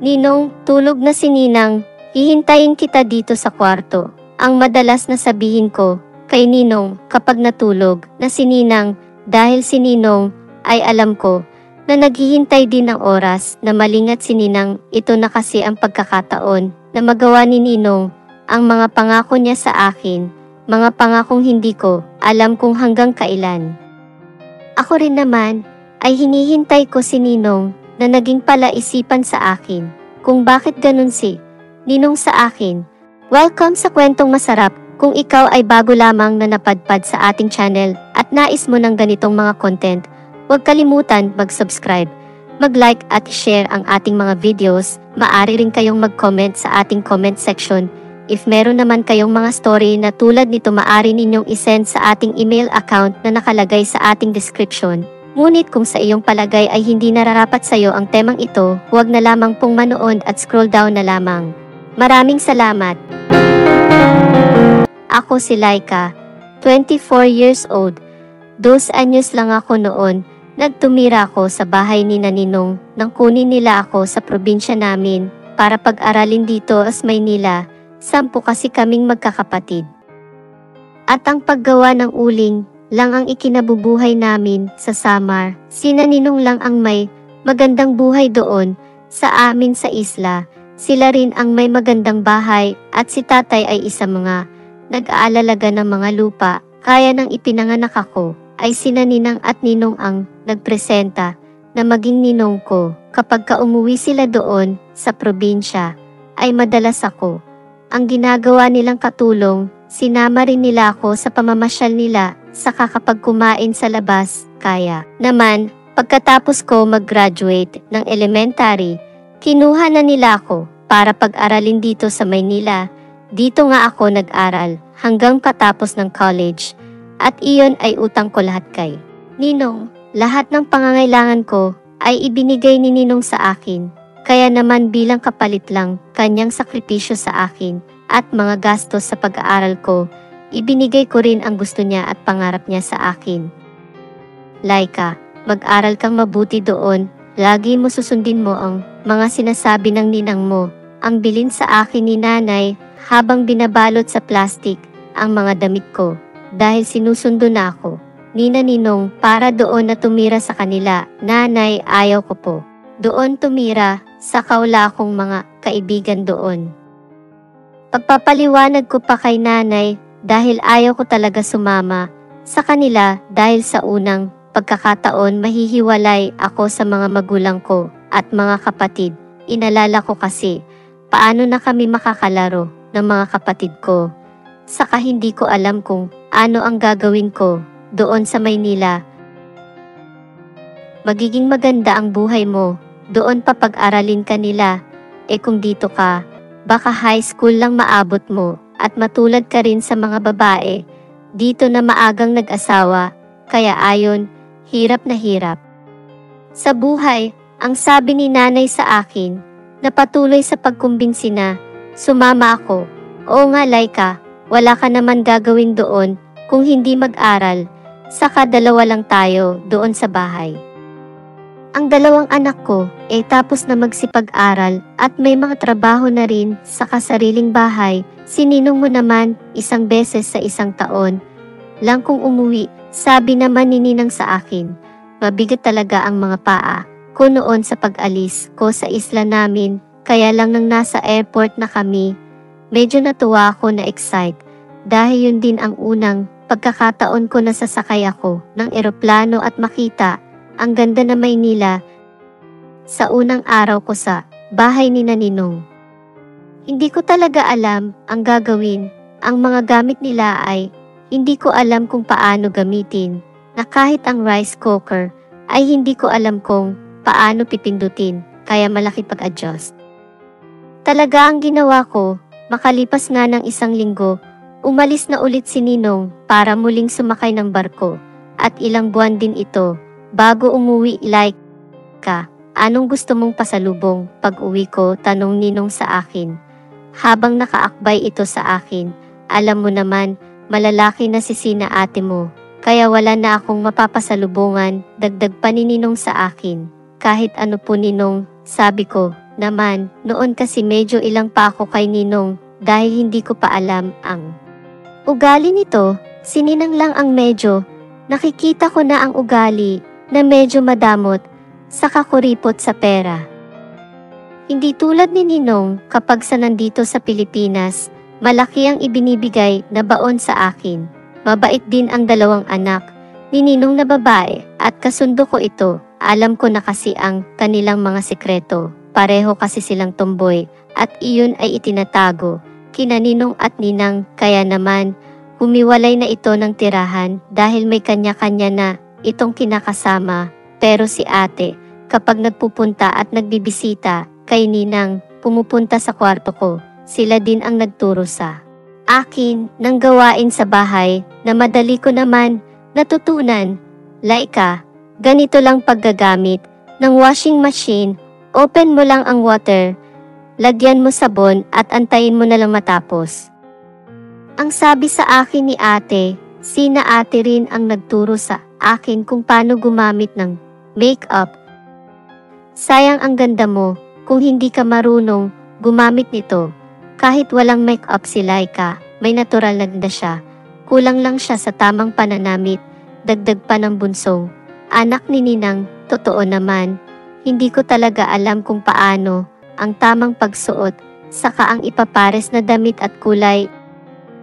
Ninong, tulog na si Ninang. Hihintayin kita dito sa kwarto. Ang madalas na sabihin ko kay Ninong kapag natulog na si Ninang, dahil si Ninong ay alam ko na naghihintay din ng oras na malingat si Ninang. Ito na kasi ang pagkakataon na magawa ni Ninong ang mga pangako niya sa akin, mga pangakong hindi ko alam kung hanggang kailan. Ako rin naman ay hinihintay ko si Ninong na naging palaisipan sa akin kung bakit ganun si Ninong sa akin. Welcome sa Kwentong Masarap. Kung ikaw ay bago lamang na napadpad sa ating channel at nais mo ng ganitong mga content, huwag kalimutan mag-subscribe, mag-like at share ang ating mga videos. Maaari rin kayong mag-comment sa ating comment section. If meron naman kayong mga story na tulad nito, maaari ninyong isend sa ating email account na nakalagay sa ating description. Ngunit kung sa iyong palagay ay hindi nararapat sa iyo ang temang ito, huwag na lamang pong manood at scroll down na lamang. Maraming salamat. Ako si Laika, 24 years old. 2 anyos lang ako noon. Nagtumira ako sa bahay ni Ninong nang kunin nila ako sa probinsya namin para pag-aralin dito sa Maynila. 10 kasi kaming magkakapatid. At ang paggawa ng uling lang ang ikinabubuhay namin sa Samar. Sina Ninong lang ang may magandang buhay doon sa amin sa isla. Sila rin ang may magandang bahay at si tatay ay isa mga nag-aalalaga ng mga lupa. Kaya nang ipinanganak ako ay sina Ninang at Ninong ang nagpresenta na maging ninong ko. Kapag umuwi sila doon sa probinsya ay madalas ako ang ginagawa nilang katulong. Sinama rin nila ako sa pamamasyal nila, saka kapag kumain sa labas. Kaya naman, pagkatapos ko mag-graduate ng elementary, kinuha na nila ako para pag-aralin dito sa Maynila. Dito nga ako nag-aral hanggang katapos ng college, at iyon ay utang ko lahat kay Ninong. Lahat ng pangangailangan ko ay ibinigay ni Ninong sa akin, kaya naman bilang kapalit lang kanyang sakripisyo sa akin at mga gastos sa pag-aaral ko, ibinigay ko rin ang gusto niya at pangarap niya sa akin. Laika, mag-aral kang mabuti doon. Lagi mo susundin mo ang mga sinasabi ng ninang mo. Ang bilin sa akin ni nanay habang binabalot sa plastic ang mga damit ko dahil sinusundo na ako ni Ninong para doon na tumira sa kanila. Nanay, ayaw ko po doon tumira, sa wala akong mga kaibigan doon. Pagpapaliwanag ko pa kay nanay dahil ayaw ko talaga sumama sa kanila dahil sa unang pagkakataon mahihiwalay ako sa mga magulang ko at mga kapatid. Inalala ko kasi paano na kami makakalaro ng mga kapatid ko. Saka hindi ko alam kung ano ang gagawin ko doon sa Maynila. Magiging maganda ang buhay mo, doon pa pag-aralin ka nila. Kung dito ka, baka high school lang maabot mo at matulad ka rin sa mga babae dito na maagang nag-asawa. Kaya ayon, hirap na hirap sa buhay. Ang sabi ni nanay sa akin na patuloy sa pagkumbinsi na sumama ako. Oo nga Laika, wala ka naman gagawin doon kung hindi mag-aral. Saka 2 lang tayo doon sa bahay. Ang 2 anak ko tapos na magsipag-aral at may mga trabaho na rin sa kasariling bahay. Si Ninong mo naman 1 beses sa 1 taon lang kung umuwi. Sabi naman ni Ninang sa akin, mabigat talaga ang mga paa ko noon sa pag-alis ko sa isla namin. Kaya lang nang nasa airport na kami, medyo natuwa ako na excite dahil yun din ang unang pagkakataon ko na sasakay ako ng eroplano at makita ang ganda na Maynila sa unang araw ko sa bahay ni Ninong. Hindi ko talaga alam ang gagawin. Ang mga gamit nila ay hindi ko alam kung paano gamitin, na kahit ang rice cooker ay hindi ko alam kung paano pipindutin, kaya malaki pag-adjust. Talaga ang ginawa ko, makalipas nga ng 1 linggo, umalis na ulit si Ninong para muling sumakay ng barko, at ilang buwan din ito bago umuwi. Laika, anong gusto mong pasalubong pag-uwi ko? Tanong Ninong sa akin habang nakaakbay ito sa akin. Alam mo naman, malalaki na si Sina ate mo, kaya wala na akong mapapasalubungan. Dagdag pa ni Ninong sa akin. Kahit ano po Ninong, sabi ko. naman, noon kasi medyo ilang pa ako kay Ninong dahil hindi ko pa alam ang ugali nito. Si Ninang lang ang medyo nakikita ko na ang ugali na medyo madamot saka kuripot sa pera. Hindi tulad ni Ninong kapag sa nandito sa Pilipinas, malaki ang ibinibigay na baon sa akin. Mabait din ang dalawang anak ni Ninong na babae at kasundo ko ito. Alam ko na kasi ang kanilang mga sekreto. Pareho kasi silang tomboy at iyon ay itinatago kina Ninong at Ninang, kaya naman humiwalay na ito ng tirahan dahil may kanya-kanya na itong kinakasama. Pero si ate, kapag nagpupunta at nagbibisita kay Ninang, pumupunta sa kwarto ko. Sila din ang nagturo sa akin ng gawain sa bahay na madali ko naman natutunan. Laika, ganito lang paggagamit ng washing machine. Open mo lang ang water, lagyan mo sabon at antayin mo na lang matapos. Ang sabi sa akin ni ate, sina ate rin ang nagturo sa akin kung paano gumamit ng makeup. Sayang ang ganda mo kung hindi ka marunong gumamit nito. Kahit walang makeup si Laika, may natural na ganda siya. Kulang lang siya sa tamang pananamit, dagdag pa ng bunsong anak ni Ninang. Totoo naman, hindi ko talaga alam kung paano ang tamang pagsuot, saka ang ipapares na damit at kulay.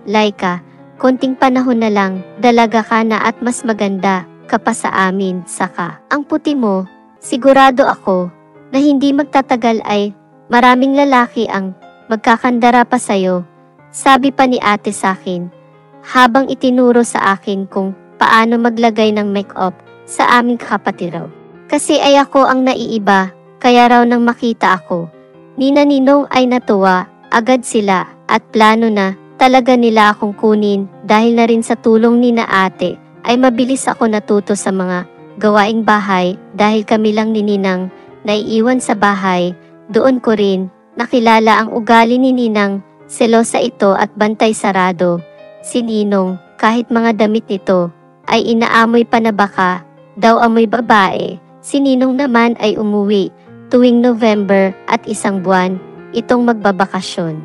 Laika, konting panahon na lang, dalaga ka na at mas maganda ka pa sa amin, saka ang puti mo, sigurado ako na hindi magtatagal ay maraming lalaki ang magkakandara pa sa'yo. Sabi pa ni ate sa akin, habang itinuro sa akin kung paano maglagay ng makeup sa aming kapatid raw. Kasi ay ako ang naiiba, kaya raw nang makita ako ni Ninong ay natuwa agad sila at plano na talaga nila akong kunin dahil na rin sa tulong ni na ate ay mabilis ako natuto sa mga gawaing bahay dahil kami lang ni Ninang naiiwan sa bahay. Doon ko rin nakilala ang ugali ni Ninang, selosa ito at bantay sarado. Si Ninong, kahit mga damit nito ay inaamoy pa na baka daw amoy babae. Si Ninong naman ay umuwi tuwing November at isang buwan itong magbabakasyon.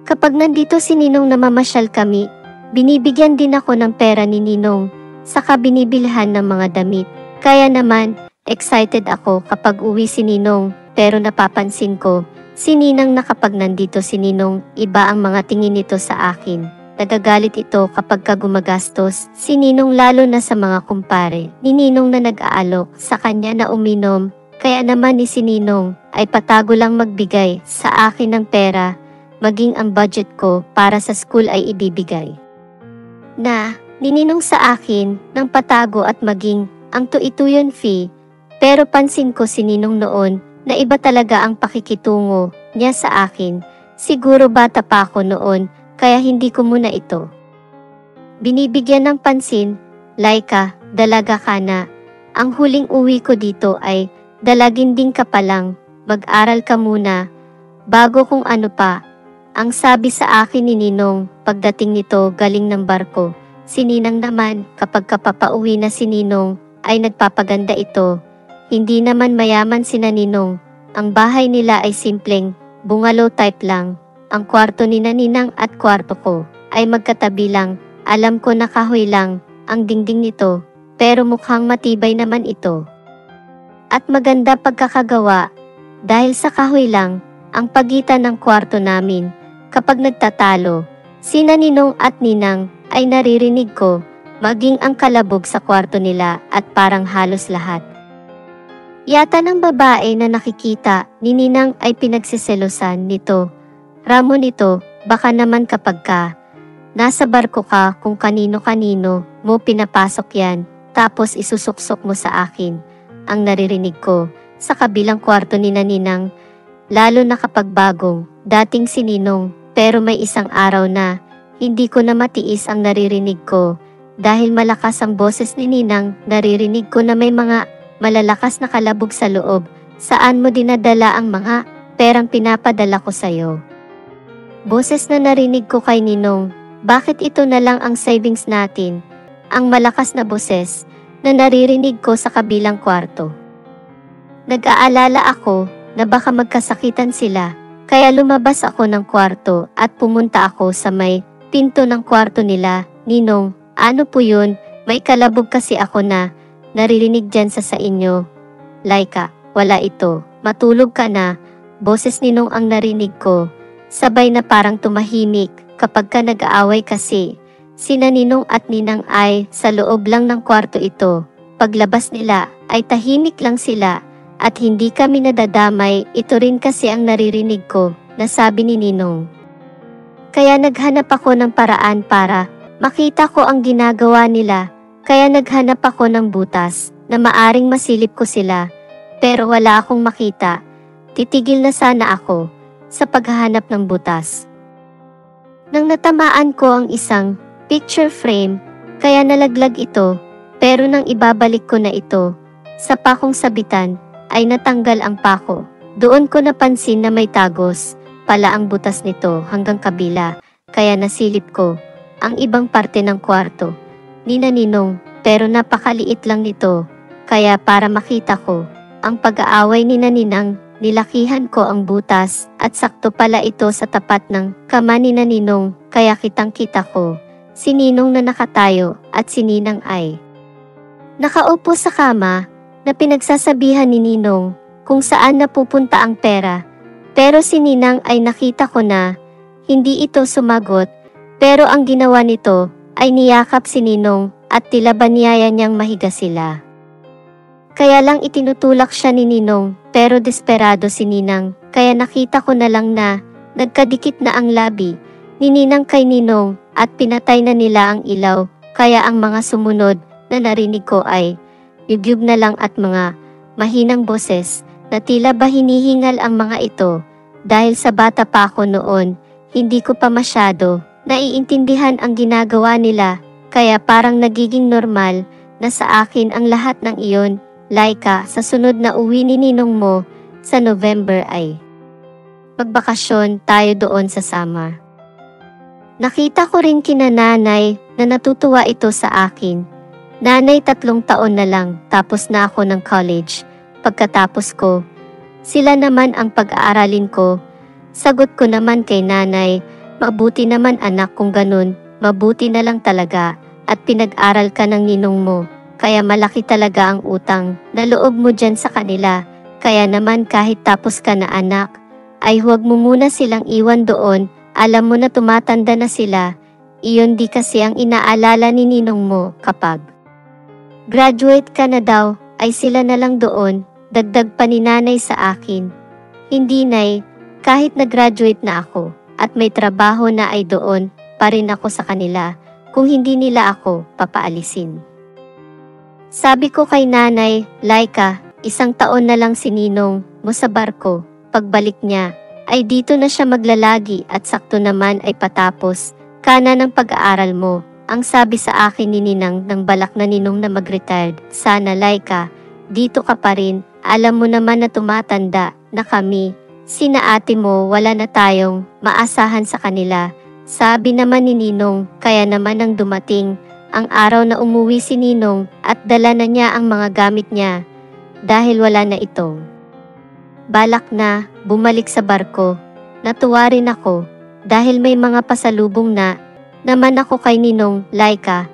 Kapag nandito si Ninong na mamasyal kami, binibigyan din ako ng pera ni Ninong, saka binibilhan ng mga damit. Kaya naman, excited ako kapag uwi si Ninong, pero napapansin ko, si Ninang na kapag nandito si Ninong, iba ang mga tingin nito sa akin. Nagagalit ito kapag gumagastos si Ninong, lalo na sa mga kumpare ni Ninong na nag-aalok sa kanya na uminom. Kaya naman ni si Ninong ay patago lang magbigay sa akin ng pera, maging ang budget ko para sa school ay ibibigay na ni Ninong sa akin ng patago at maging ang tuituyon fee. Pero pansin ko si Ninong noon na iba talaga ang pakikitungo niya sa akin. Siguro bata pa ako noon, kaya hindi ko muna ito binibigyan ng pansin. Laika, dalaga ka na. Ang huling uwi ko dito ay dalaginding ka pa lang. Mag-aral ka muna bago kung ano pa. Ang sabi sa akin ni Ninong pagdating nito galing ng barko. Si Ninang naman, kapag kapapauwi na si Ninong ay nagpapaganda ito. Hindi naman mayaman si Ninong. Ang bahay nila ay simpleng bungalow type lang. Ang kwarto ni Ninang at kwarto ko ay magkatabi lang. Alam ko na kahoy lang ang dingding nito, pero mukhang matibay naman ito. At maganda pagkakagawa dahil sa kahoy lang ang pagitan ng kwarto namin. Kapag nagtatalo, sina Ninong at Ninang ay naririnig ko, maging ang kalabog sa kwarto nila at parang halos lahat yata ng babae na nakikita ni Ninang ay pinagsiselosan nito. Ramon ito, baka naman kapag ka nasa barko ka kung kanino-kanino mo pinapasok yan, tapos isusuksok mo sa akin. Ang naririnig ko sa kabilang kwarto ni Ninang, lalo na kapag bagong dating si Ninong. Pero may isang araw na hindi ko na matiis ang naririnig ko dahil malakas ang boses ni Ninang. Naririnig ko na may mga malalakas na kalabog sa loob. Saan mo dinadala ang mga perang pinapadala ko sa'yo? Boses na narinig ko kay Ninong, bakit ito na lang ang savings natin? Ang malakas na boses na naririnig ko sa kabilang kwarto. Nag-aalala ako na baka magkasakitan sila. Kaya lumabas ako ng kwarto at pumunta ako sa may pinto ng kwarto nila. Ninong, ano po yun? May kalabog kasi ako na naririnig dyan sa inyo. Laika, wala ito. Matulog ka na. Boses Ninong ang narinig ko. Sabay na parang tumahimik kapag ka nag-aaway kasi. Sina Ninong at Ninang ay sa loob lang ng kwarto ito. Paglabas nila ay tahimik lang sila at hindi kami nadadamay. Ito rin kasi ang naririnig ko na sabi ni Ninong. Kaya naghanap ako ng paraan para makita ko ang ginagawa nila. Kaya naghanap ako ng butas na maaring masilip ko sila. Pero wala akong makita. Titigil na sana ako sa paghahanap ng butas. Nang natamaan ko ang isang picture frame, kaya nalaglag ito, pero nang ibabalik ko na ito sa pakong sabitan, ay natanggal ang pako. Doon ko napansin na may tagos pala ang butas nito hanggang kabila, kaya nasilip ko ang ibang parte ng kwarto ni Ninong, pero napakaliit lang nito, kaya para makita ko ang pag-aaway ni Ninang, nilakihan ko ang butas at sakto pala ito sa tapat ng kama ni Ninong, kaya kitang-kita ko si Ninong na nakatayo at si Ninang ay nakaupo sa kama na pinagsasabihan ni Ninong kung saan napupunta ang pera. Pero si Ninang ay nakita ko na hindi ito sumagot, pero ang ginawa nito ay niyakap si Ninong at tila ba niyaya niyang mahiga sila. Kaya lang itinutulak siya ni Ninong, pero desperado si Ninang, kaya nakita ko na lang na nagkadikit na ang labi ni Ninang kay Ninong at pinatay na nila ang ilaw, kaya ang mga sumunod na narinig ko ay yugyug na lang at mga mahinang boses na tila ba hinihingal ang mga ito. Dahil sa bata pa ako noon, hindi ko pa masyado naiintindihan ang ginagawa nila, kaya parang nagiging normal na sa akin ang lahat ng iyon. Laika, sa sunod na uwi ni Ninong mo sa November ay magbakasyon tayo doon sa summer. Nakita ko rin kina nanay na natutuwa ito sa akin. Nanay 3 taon na lang tapos na ako ng college. Pagkatapos ko, sila naman ang pag-aaralin ko. Sagot ko naman kay nanay, mabuti naman anak kung ganun, mabuti na lang talaga at pinag-aral ka ng ninong mo. Kaya malaki talaga ang utang na loob mo dyan sa kanila. Kaya naman kahit tapos ka na anak, ay huwag mo muna silang iwan doon. Alam mo na tumatanda na sila. Iyon di kasi ang inaalala ni ninong mo kapag graduate ka na daw, ay sila na lang doon. Dagdag pa ni nanay sa akin. Hindi nay, kahit nag-graduate na ako at may trabaho na ay doon pa rin ako sa kanila. Kung hindi nila ako papaalisin. Sabi ko kay nanay, Laika, 1 taon na lang si Ninong mo sa barko. Pagbalik niya, ay dito na siya maglalagi at sakto naman ay patapos ka na ng pag-aaral mo. Ang sabi sa akin ni Ninang ng balak na Ninong na mag-retired, sana Laika, dito ka pa rin. Alam mo naman na tumatanda na kami. Sina ate mo wala na tayong maasahan sa kanila. Sabi naman ni Ninong, kaya naman nang dumating ang araw na umuwi si Ninong at dala na niya ang mga gamit niya dahil wala na itong balak na bumalik sa barko. Natuwa rin ako dahil may mga pasalubong na naman ako kay Ninong. Laika,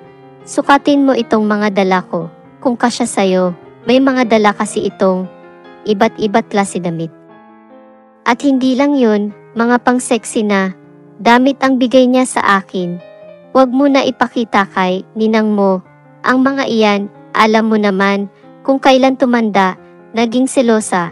sukatin mo itong mga dala ko kung kasya sayo. May mga dala kasi itong iba't iba't klase damit. At hindi lang yun, mga pang sexy na damit ang bigay niya sa akin. Huwag mo na ipakita kay Ninang mo. Ang mga iyan, alam mo naman kung kailan tumanda, naging selosa.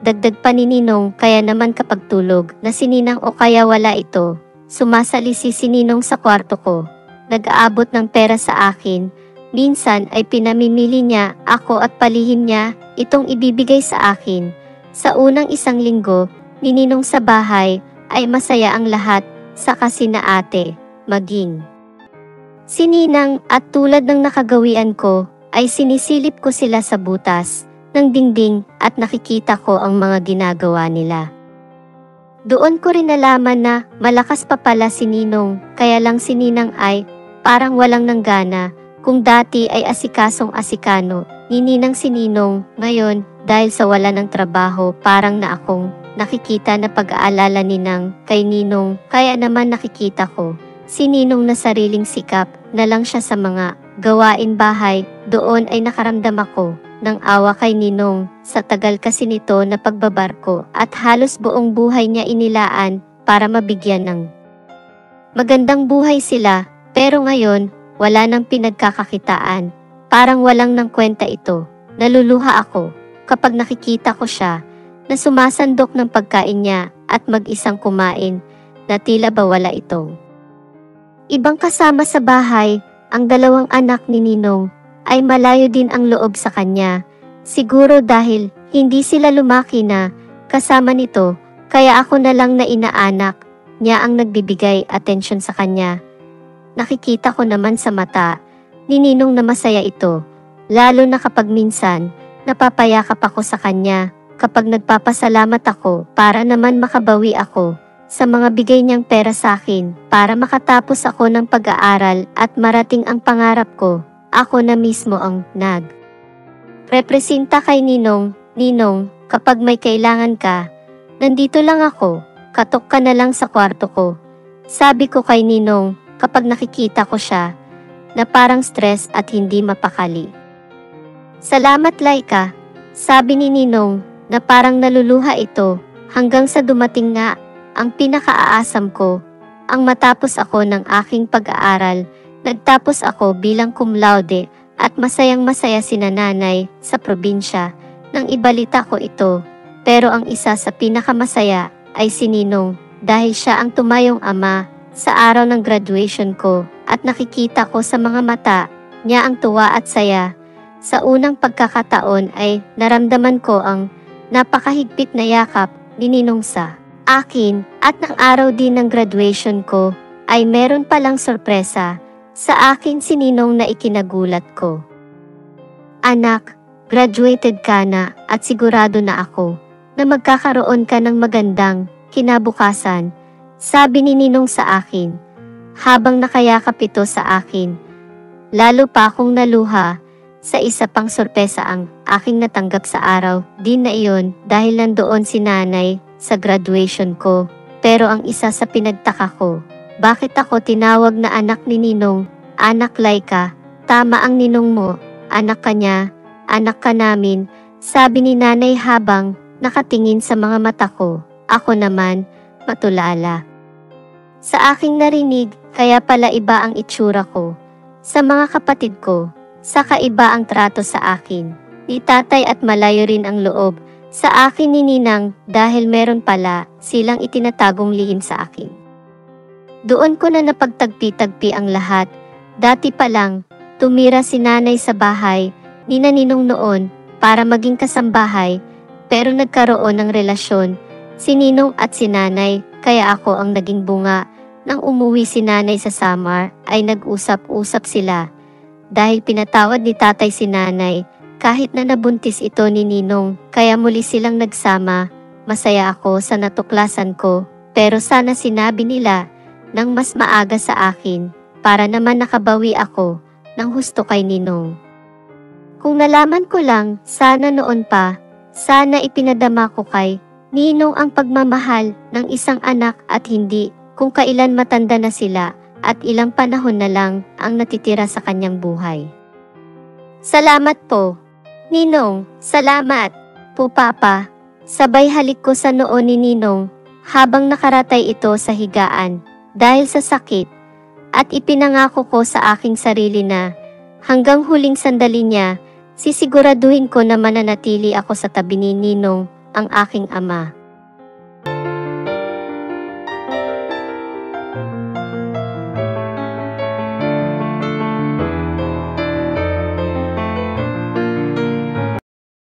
Dagdag pa ni Ninong, kaya naman kapag tulog na si Ninang o kaya wala ito, sumasalisi si Ninong sa kwarto ko. Nag-aabot ng pera sa akin. Minsan ay pinamimili niya ako at palihim niya itong ibibigay sa akin. Sa unang 1 linggo ni Ninong sa bahay ay masaya ang lahat, saka sina ate, maging si Ninang at tulad ng nakagawian ko, ay sinisilip ko sila sa butas ng dingding at nakikita ko ang mga ginagawa nila. Doon ko rin nalaman na malakas pa pala si Ninong, kaya lang si Ninang ay parang walang nanggana. Kung dati ay asikasong asikano ni Ninang si Ninong, ngayon dahil sa wala ng trabaho parang na akong nakikita na pag-aalala ni Nang kay Ninong, kaya naman nakikita ko si Ninong na sariling sikap na lang siya sa mga gawain bahay. Doon ay nakaramdam ako ng awa kay Ninong sa tagal kasi nito na pagbabarko at halos buong buhay niya inilaan para mabigyan ng magandang buhay sila, pero ngayon wala nang pinagkakakitaan. Parang walang nang kwenta ito. Naluluha ako kapag nakikita ko siya na sumasandok ng pagkain niya at mag-isang kumain na tila ba wala itong ibang kasama sa bahay. Ang dalawang anak ni Ninong ay malayo din ang loob sa kanya. Siguro dahil hindi sila lumaki na kasama nito, kaya ako na lang na inaanak niya ang nagbibigay atensyon sa kanya. Nakikita ko naman sa mata ni Ninong na masaya ito, lalo na kapag minsan napapayakap ako sa kanya, kapag nagpapasalamat ako para naman makabawi ako sa mga bigay niyang pera sa akin para makatapos ako ng pag-aaral at marating ang pangarap ko. Ako na mismo ang representa kay Ninong. Ninong, kapag may kailangan ka, nandito lang ako, katok ka na lang sa kwarto ko. Sabi ko kay Ninong kapag nakikita ko siya na parang stress at hindi mapakali. Salamat Laika, sabi ni Ninong na parang naluluha ito hanggang sa dumating nga ang pinakaaasam ko, ang matapos ako ng aking pag-aaral. Nagtapos ako bilang cum laude at masayang masaya si nanay sa probinsya nang ibalita ko ito. Pero ang isa sa pinakamasaya ay si Ninong dahil siya ang tumayong ama sa araw ng graduation ko at nakikita ko sa mga mata niya ang tuwa at saya. Sa unang pagkakataon ay naramdaman ko ang napakahigpit na yakap ni Ninong sa akin at ng araw din ng graduation ko ay meron palang sorpresa sa akin si Ninong na ikinagulat ko. Anak, graduated ka na at sigurado na ako na magkakaroon ka ng magandang kinabukasan, sabi ni Ninong sa akin habang nakayakap ito sa akin. Lalo pa akong naluha sa isa pang sorpresa ang aking natanggap sa araw din na iyon dahil nandoon si nanay sa graduation ko. Pero ang isa sa pinagtaka ko, bakit ako tinawag na anak ni Ninong? Anak Laika, tama ang ninong mo, anak ka niya, anak ka namin, sabi ni nanay habang nakatingin sa mga mata ko. Ako naman, matulala sa aking narinig, kaya pala iba ang itsura ko sa mga kapatid ko, saka iba ang trato sa akin ni tatay at malayo rin ang loob sa akin ni Ninang dahil meron pala silang itinatagong lihim sa akin. Doon ko na napagtagpi-tagpi ang lahat. Dati pa lang, tumira si nanay sa bahay ni Ninong noon para maging kasambahay, pero nagkaroon ng relasyon si Ninong at si nanay, kaya ako ang naging bunga. Nang umuwi si nanay sa Samar ay nag-usap-usap sila dahil pinatawad ni tatay si nanay kahit na nabuntis ito ni Ninong, kaya muli silang nagsama. Masaya ako sa natuklasan ko, pero sana sinabi nila nang mas maaga sa akin para naman nakabawi ako ng husto kay Ninong. Kung nalaman ko lang, sana noon pa, sana ipinadama ko kay Ninong ang pagmamahal ng isang anak at hindi kung kailan matanda na sila at ilang panahon na lang ang natitira sa kanyang buhay. Salamat po, Ninong, salamat po Papa. Sabay halik ko sa noo ni Ninong habang nakaratay ito sa higaan dahil sa sakit at ipinangako ko sa aking sarili na hanggang huling sandali niya sisiguraduhin ko na mananatili ako sa tabi ni Ninong, ang aking ama.